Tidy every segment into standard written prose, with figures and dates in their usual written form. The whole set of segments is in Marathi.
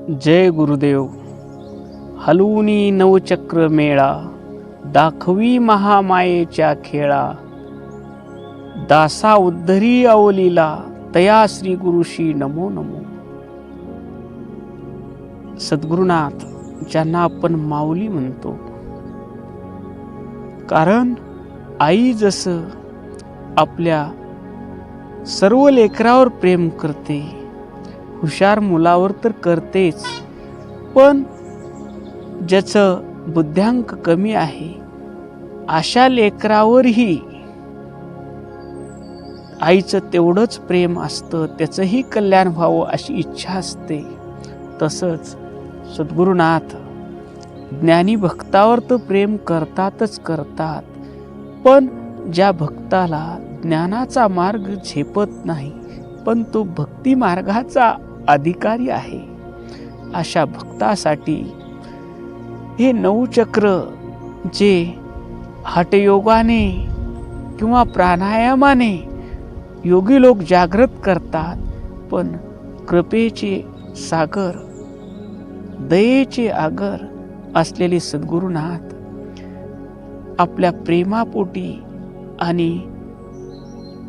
जय गुरुदेव. हलवूनी नवचक्र मेळा, दाखवी महामायेच्या खेळा. दासा उद्धरी अवलीला, तया श्री गुरुशी नमो नमो. सद्गुरुनाथ ज्यांना आपण माऊली म्हणतो, कारण आई जसं आपल्या सर्व लेकरावर प्रेम करते, हुशार मुलावर तर करतेच, पण ज्याचं बुद्ध्यांक कमी आहे अशा लेकरावरही आईचं तेवढंच प्रेम असतं, त्याचंही कल्याण व्हावं अशी इच्छा असते. तसंच सद्गुरुनाथ ज्ञानी भक्तावर तर प्रेम करतातच करतात, पण ज्या भक्ताला ज्ञानाचा मार्ग झेपत नाही पण तो भक्ती मार्गाचा अधिकारी आहे, अशा भक्तासाठी हे नवचक्र जे हठयोगाने किंवा प्राणायामाने योगी लोक जागृत करतात, पण कृपेचे सागर, दयेचे आगर असलेले सद्गुरुनाथ आपल्या प्रेमापोटी आणि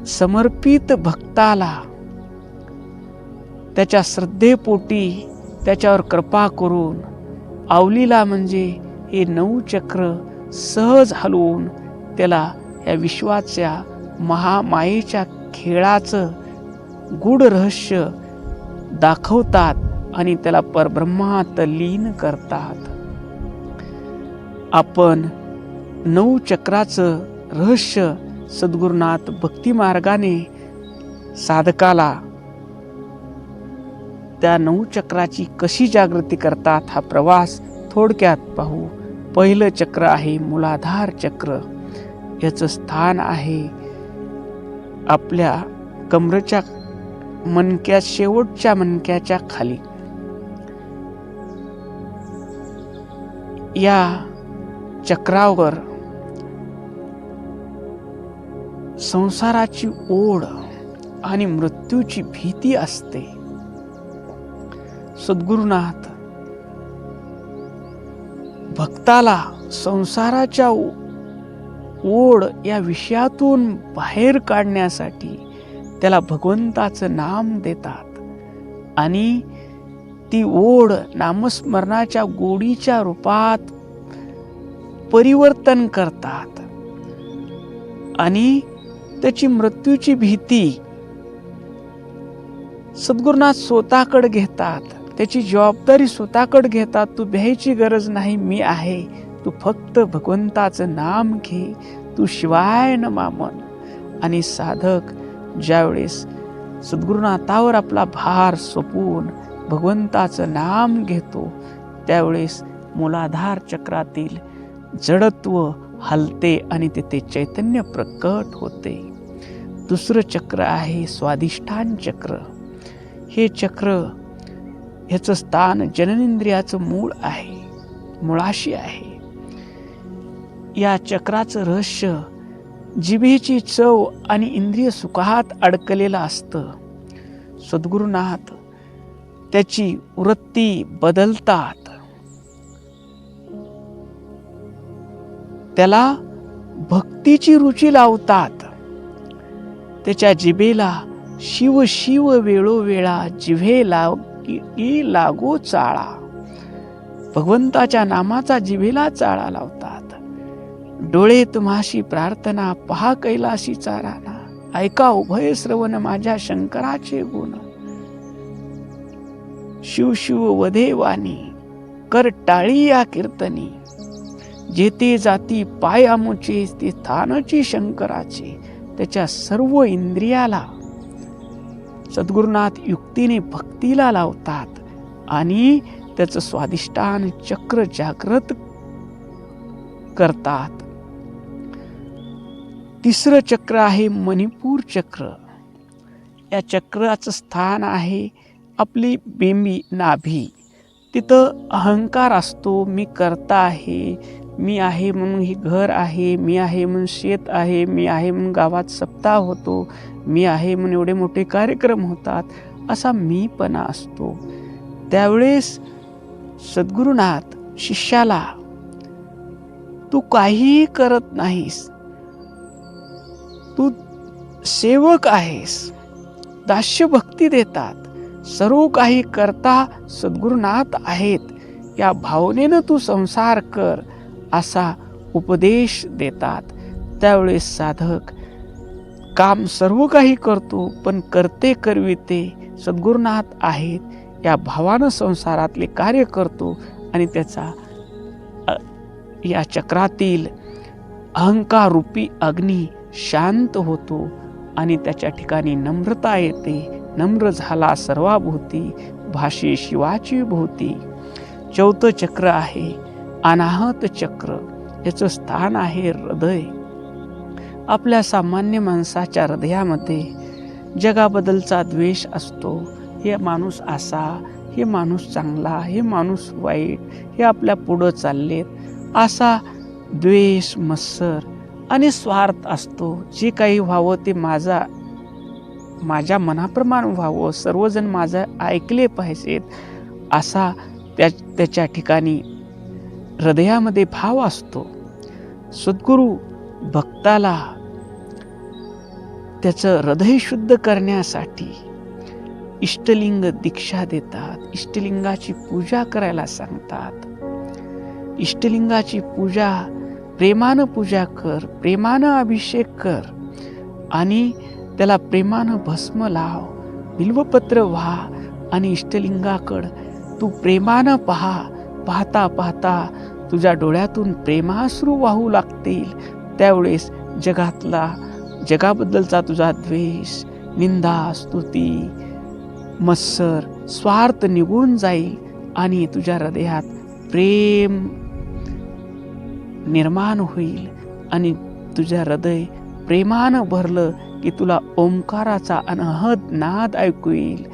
समर्पित भक्ताला त्याच्या श्रद्धेपोटी त्याच्यावर कृपा करून आवलीला म्हणजे हे नवचक्र सहज हलवून त्याला या विश्वाच्या महामायेच्या खेळाचं गूढ रहस्य दाखवतात आणि त्याला परब्रह्मात लीन करतात. आपण नवचक्राचं रहस्य सद्गुरुनाथ भक्ती मार्गाने साधकाला त्या नवचक्राची कशी जागृती करतात हा प्रवास थोडक्यात पाहू. पहिलं चक्र आहे मूलाधार चक्र. याचं स्थान आहे आपल्या कमरेच्या मणक्यात, शेवटच्या मणक्याच्या खाली. या चक्रावर संसाराची ओढ आणि मृत्यूची भीती असते. सद्गुरुनाथ भक्ताला संसाराच्या ओढ या विषयातून बाहेर काढण्यासाठी त्याला भगवंताचं नाम देतात आणि ती ओढ नामस्मरणाच्या गोडीच्या रूपात परिवर्तन करतात आणि त्याची मृत्यूची भीती सद्गुरुनाथ स्वतःकडे घेतात. त्याची जबाबदारी स्वतःकडे घेतात. तू भ्यायची गरज नाही, मी आहे, तू फक्त भगवंताचं नाम घे, तू शिवाय नमा म्हण. आणि साधक ज्यावेळेस सद्गुरुनाथावर आपला भार सोपवून भगवंताचं नाम घेतो, त्यावेळेस मूलाधार चक्रातील जडत्व हलते आणि तेथे चैतन्य प्रकट होते. दुसरं चक्र आहे स्वाधिष्ठान चक्र. हे चक्र, ह्याचं स्थान जननेंद्रियाचं मूळ आहे, मुळाशी आहे. या चक्राचं रहस्य जिभेची चव आणि इंद्रिय सुखात अडकलेलं असतं. सद्गुरुनाथ त्याची वृत्ती बदलतात. त्याला भक्तीची रुची लावतात. त्याच्या जिभेला शिव शिव वेळोवेळा, जिव्हे लागो चाळा. भगवंताच्या नामाचा जिभेला चाळा लावतात. डोळे तुम्हाशी प्रार्थना, पहा कैलाशीचा राणा, ऐका उभय श्रवण माझ्या शंकराचे गुण. शिव शिव वधे वाणी, कर टाळी या कीर्तनी. जेते जाती पाय आमुचे, ते स्थानची शंकराचे. त्याच्या सर्व इंद्रियाला सद्गुरुनाथ युक्तीने भक्तीला लावतात आणि त्याचं स्वाधिष्ठान चक्र जागृत करतात. तिसरं चक्र आहे मणिपूर चक्र. या चक्राचं स्थान आहे आपली बेंबी, नाभी. तिथं अहंकार असतो. मी करता आहे, मी आहे म्हणून ही घर आहे, मी आहे म्हणून शेत आहे, मी आहे म्हणून गावात सप्ताह होतो, मी आहे म्हणून एवढे मोठे कार्यक्रम होतात, असा मीपणा असतो. त्यावेळेस सद्गुरुनाथ शिष्याला, तू काहीही करत नाहीस, तू सेवक आहेस, दास्यभक्ती देतात, सर्व काही करता सद्गुरुनाथ आहेत, या भावनेनं तू संसार कर, असा उपदेश देतात. त्यावेळेस साधक काम सर्व काही करतो, पण करते करविते सद्गुरुनाथ आहेत, या भावानं संसारातले कार्य करतो आणि त्याचा या चक्रातील अहंकार रूपी अग्नी शांत होतो आणि त्याच्या ठिकाणी नम्रता येते. नम्र झाला सर्वाभूती, भाषे शिवाची भोवती. चौथं चक्र आहे अनाहत चक्र. याचं स्थान आहे हृदय. आपल्या सामान्य माणसाच्या हृदयामध्ये जगाबद्दलचा द्वेष असतो. हे माणूस असा, हे माणूस चांगला, हे माणूस वाईट, हे आपल्या पुढं चाललेत, असा द्वेष, मत्सर आणि स्वार्थ असतो. जे काही व्हावं ते माझ्या मनाप्रमाणे व्हावं, सर्वजण माझं ऐकले पाहिजेत, असा त्याच्या ठिकाणी हृदयामध्ये भाव असतो. सद्गुरू भक्ताला त्याचं हृदय शुद्ध करण्यासाठी इष्टलिंग दीक्षा देतात. इष्टलिंगाची पूजा करायला सांगतात. इष्टलिंगाची पूजा प्रेमानं पूजा कर, प्रेमानं अभिषेक कर आणि त्याला प्रेमानं भस्म लाव, बिल्वपत्र व्हा आणि इष्टलिंगाकडं तू प्रेमानं पाहता पाहता तुझ्या डोळ्यातून प्रेमाश्रू वाहू लागतील. त्यावेळेस जगाबद्दलचा तुझा द्वेष, निंदा, स्तुती, मत्सर, स्वार्थ निघून जाईल आणि तुझ्या हृदयात प्रेम निर्माण होईल आणि तुझं हृदय प्रेमानं भरलं की तुला ओंकाराचा अनहद नाद ऐकू येईल.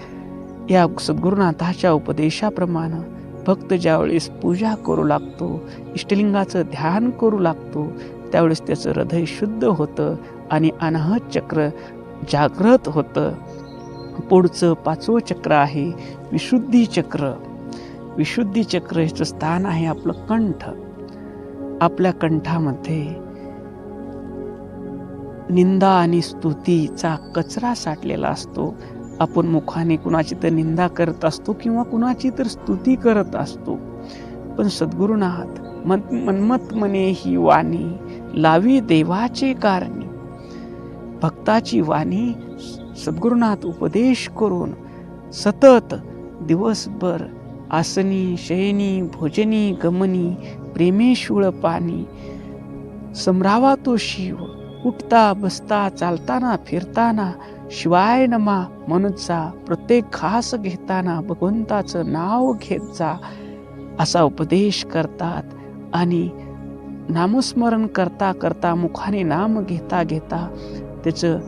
या सद्गुरुनाथाच्या उपदेशाप्रमाणे भक्त ज्यावेळेस पूजा करू लागतो, इष्टलिंगाचं ध्यान करू लागतो, त्यावेळेस त्याचं हृदय शुद्ध होतं आणि अनाहत चक्र जागृत होतं. पुढचं 5वं चक्र आहे विशुद्धी चक्र. विशुद्धी चक्र याचं स्थान आहे आपलं कंठ. आपल्या कंठामध्ये निंदा आणि स्तुतीचा कचरा साठलेला असतो. आपण मुखाने कुणाची तर निंदा करत असतो किंवा कुणाची तर स्तुती करत असतो. पण सद्गुरुनाथ मनमत मने ही वाणी लावी देवाचे कारणी. भक्ताची वाणी सद्गुरुनाथ उपदेश करून सतत दिवसभर आसनी शयनी भोजनी गमनी प्रेमेशूळ पाणी समरावा तो शिव. उठता बसता चालताना फिरताना शिवाय नमा म्हणूचा. प्रत्येक घास घेताना भगवंताचं नाव घेत जा, असा उपदेश करतात. आणि नामस्मरण करता करता मुखाने नाम घेता घेता त्याचं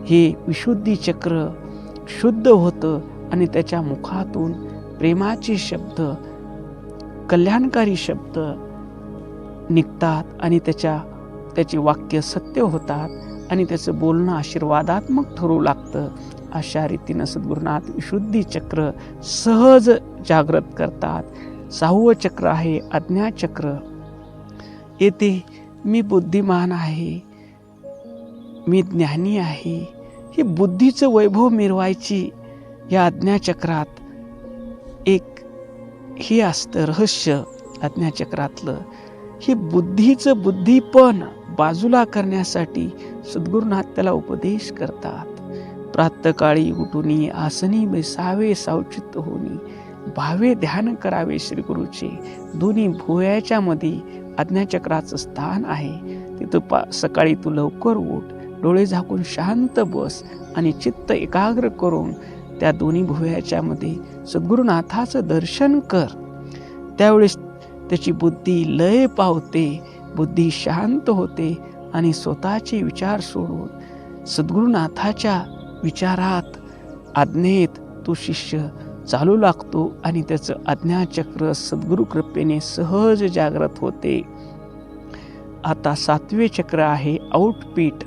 हे विशुद्धी चक्र शुद्ध होतं आणि त्याच्या मुखातून प्रेमाचे शब्द, कल्याणकारी शब्द निघतात आणि त्याचे वाक्य सत्य होतात आणि त्याचं बोलणं आशीर्वादात्मक ठरू लागतं. अशा रीतीनं सद्गुरुनाथ विशुद्धी चक्र सहज जागृत करतात. 6वं चक्र आहे आज्ञाचक्र. येथे मी बुद्धिमान आहे, मी ज्ञानी आहे, हे बुद्धीचं वैभव मिरवायची या आज्ञाचक्रात एक हे असतं रहस्य. आज्ञाचक्रातलं हे बुद्धीचं बुद्धीपण बाजूला करण्यासाठी सद्गुरुनाथ त्याला उपदेश करतात. प्रातःकाळी उठून आसनी बैसावे सावचित्त होनी, भावे ध्यान करावे श्रीगुरूचे. दोन्ही भुवयाच्या मध्ये आज्ञाचक्राचं स्थान आहे. तिथं सकाळी तू लवकर उठ, डोळे झाकून शांत बस आणि चित्त एकाग्र करून त्या दोन्ही भुवयाच्या मध्ये सद्गुरुनाथाचं दर्शन कर. त्यावेळेस त्याची बुद्धी लय पावते, बुद्धी शांत होते आणि स्वतःचे विचार सोडून सद्गुरुनाथाच्या विचारात, आज्ञेत तो शिष्य चालू लागतो आणि त्याचं आज्ञाचक्र सद्गुरु कृपेने सहज जागृत होते. आता 7वे चक्र आहे औटपीठ.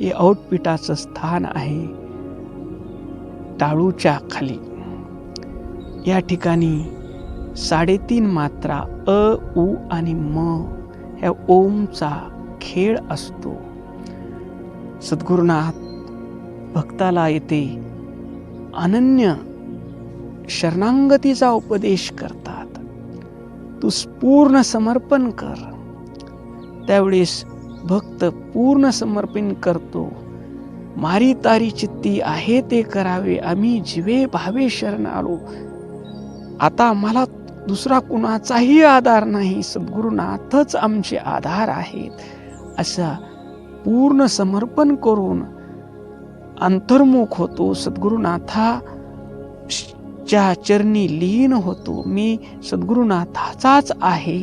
हे औटपीठाचं स्थान आहे टाळूच्या खाली. या ठिकाणी 3.5 मात्रा अ, उ आणि म ह्या ओमचा खेळ असतो. सद्गुरुनाथ भक्ताला येथे अनन्य शरणागतीचा उपदेश करतात. तू पूर्ण समर्पण कर. त्यावेळेस भक्त पूर्ण समर्पण करतो. मारी तारी चित्ती आहे ते करावे, आम्ही जीवे भावे शरण आलो. आता मला दुसरा कुणाचाही आधार नाही, सद्गुरुनाथच आमचे आधार आहेत. असा पूर्ण समर्पण करून अंतर्मुख होतो. सद्गुरुनाथाच्या चरणी लीन होतो. मी सद्गुरुनाथाचाच आहे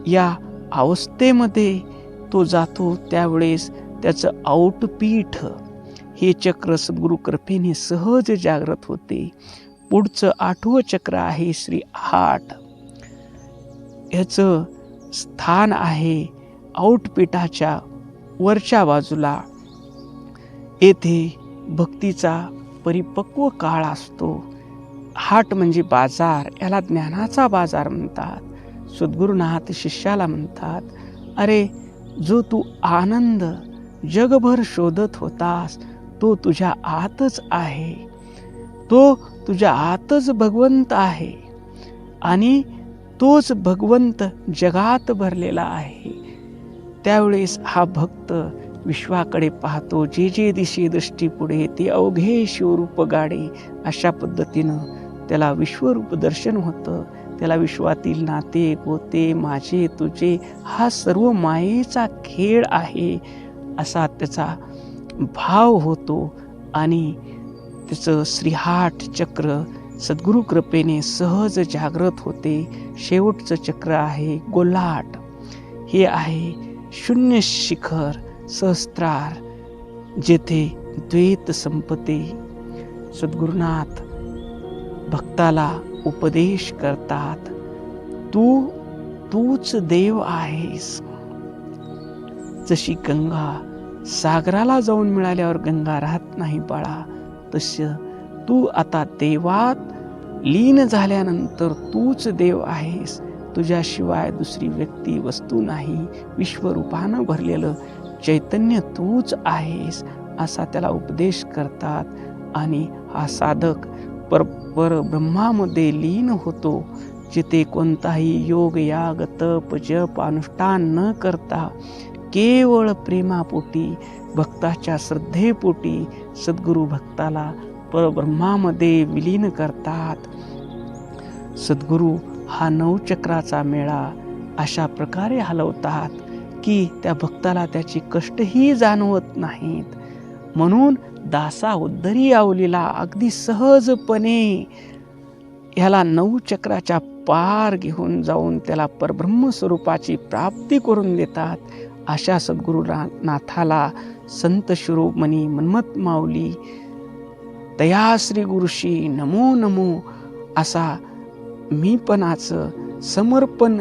या अवस्थेमध्ये तो जातो. त्यावेळेस त्याचं औटपीठ हे चक्र सद्गुरु कृपेने सहज जागृत होते. पुढचं 8वं चक्र आहे श्री 8. ह्याचं स्थान आहे औटपीठाच्या वरच्या बाजूला. येथे भक्तीचा परिपक्व काळ असतो. हाट म्हणजे बाजार, याला ज्ञानाचा बाजार म्हणतात. सद्गुरुनाथ शिष्याला म्हणतात, अरे जो तू आनंद जगभर शोधत होतास तो तुझ्या आतच आहे. तो तुझ्या आतच भगवंत आहे आणि तोच भगवंत जगात भरलेला आहे. त्यावेळेस हा भक्त विश्वाकडे पाहतो. जे जे दिशे दृष्टी पुढे ते अवघे शिवरूप गाडे. अशा पद्धतीनं त्याला विश्वरूप दर्शन होतं. त्याला विश्वातील नाते गोते माझे तुझे हा सर्व मायेचा खेळ आहे असा त्याचा भाव होतो आणि त्याचं श्रीहाट चक्र सद्गुरु कृपेने सहज जागृत होते. शेवटचं चक्र आहे गोलाट. हे आहे शून्य शिखर सहस्त्रार, जेथे द्वैत संपते. सद्गुरुनाथ भक्ताला उपदेश करतात, तूच देव आहेस. जशी गंगा सागराला जाऊन मिळाल्यावर गंगा राहत नाही बाळा, तसं तू आता देवात लीन झाल्यानंतर तूच देव आहेस. तुझ्याशिवाय दुसरी व्यक्ती वस्तू नाही. विश्वरूपानं भरलेलं चैतन्य तूच आहेस असा त्याला उपदेश करतात. आणि हा साधक परब्रह्मामध्ये लीन होतो, जिथे कोणताही योग याग तप जप अनुष्ठान न करता केवळ प्रेमापोटी भक्ताच्या श्रद्धेपोटी सद्गुरु भक्ताला परब्रह्मामध्ये विलीन करतात. सद्गुरु हा 9 चक्राचा मेळा अशा प्रकारे हलवतात की त्या भक्ताला त्याची कष्टही जाणवत नाहीत. म्हणून दासा उद्धरी आवलीला अगदी सहजपणे ह्याला 9 चक्राच्या पार घेऊन जाऊन त्याला परब्रह्म स्वरूपाची प्राप्ती करून देतात. अशा सद्गुरुनाथाला संत शिरोमणी मन्मथ माऊली दयाश्री गुरुशी नमो नमो असा मीपणाचं समर्पण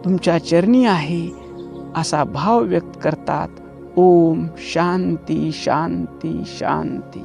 तुमच्या चरणी आहे असा भाव व्यक्त करतात. ओम शांती शांती शांती.